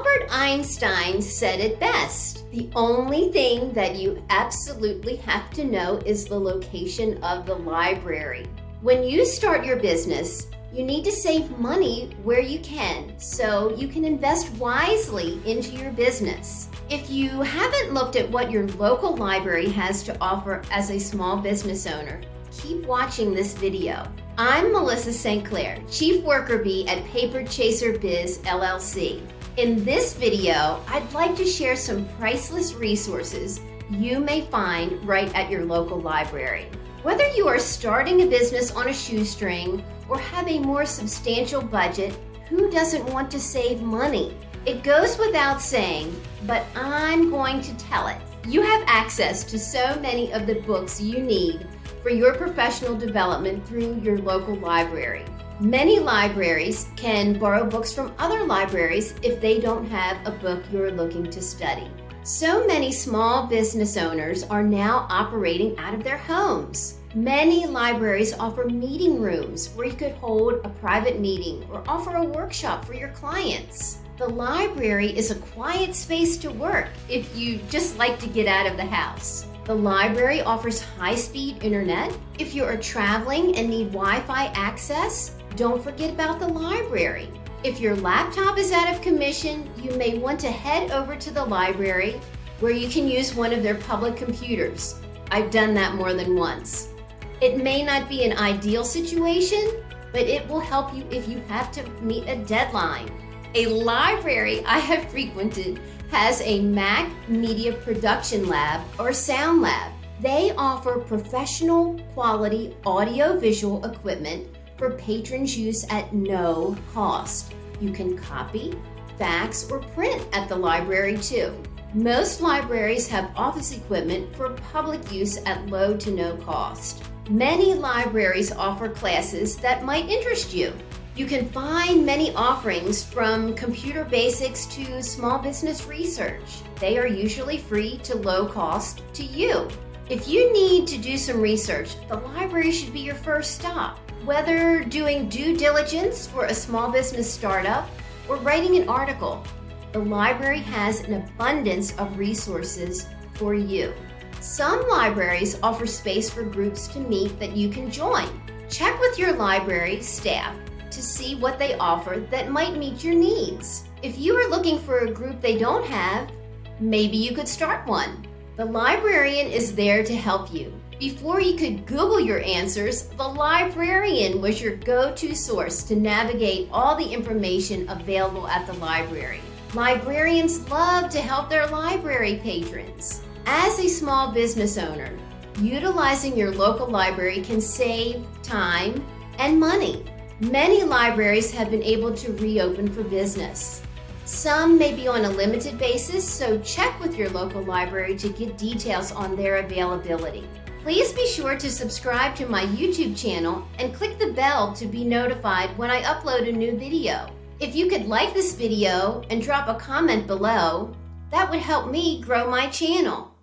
Albert Einstein said it best. The only thing that you absolutely have to know is the location of the library. When you start your business, you need to save money where you can so you can invest wisely into your business. If you haven't looked at what your local library has to offer as a small business owner, keep watching this video. I'm Melissa St. Clair, Chief Worker Bee at Paper Chaser Biz LLC. In this video, I'd like to share some priceless resources you may find right at your local library. Whether you are starting a business on a shoestring or have a more substantial budget, who doesn't want to save money? It goes without saying, but I'm going to tell it. You have access to so many of the books you need for your professional development through your local library. Many libraries can borrow books from other libraries if they don't have a book you're looking to study. So many small business owners are now operating out of their homes. Many libraries offer meeting rooms where you could hold a private meeting or offer a workshop for your clients. The library is a quiet space to work if you just like to get out of the house. The library offers high-speed internet. If you are traveling and need Wi-Fi access, don't forget about the library. If your laptop is out of commission, you may want to head over to the library where you can use one of their public computers. I've done that more than once. It may not be an ideal situation, but it will help you if you have to meet a deadline. A library I have frequented has a Mac Media Production Lab or Sound Lab. They offer professional quality audio-visual equipment for patrons' use at no cost. You can copy, fax, or print at the library too. Most libraries have office equipment for public use at low to no cost. Many libraries offer classes that might interest you. You can find many offerings from computer basics to small business research. They are usually free to low cost to you. If you need to do some research, the library should be your first stop. Whether doing due diligence for a small business startup or writing an article, the library has an abundance of resources for you. Some libraries offer space for groups to meet that you can join. Check with your library staff to see what they offer that might meet your needs. If you are looking for a group they don't have, maybe you could start one. The librarian is there to help you. Before you could Google your answers, the librarian was your go-to source to navigate all the information available at the library. Librarians love to help their library patrons. As a small business owner, utilizing your local library can save time and money. Many libraries have been able to reopen for business. Some may be on a limited basis, so check with your local library to get details on their availability. Please be sure to subscribe to my YouTube channel and click the bell to be notified when I upload a new video. If you could like this video and drop a comment below, that would help me grow my channel.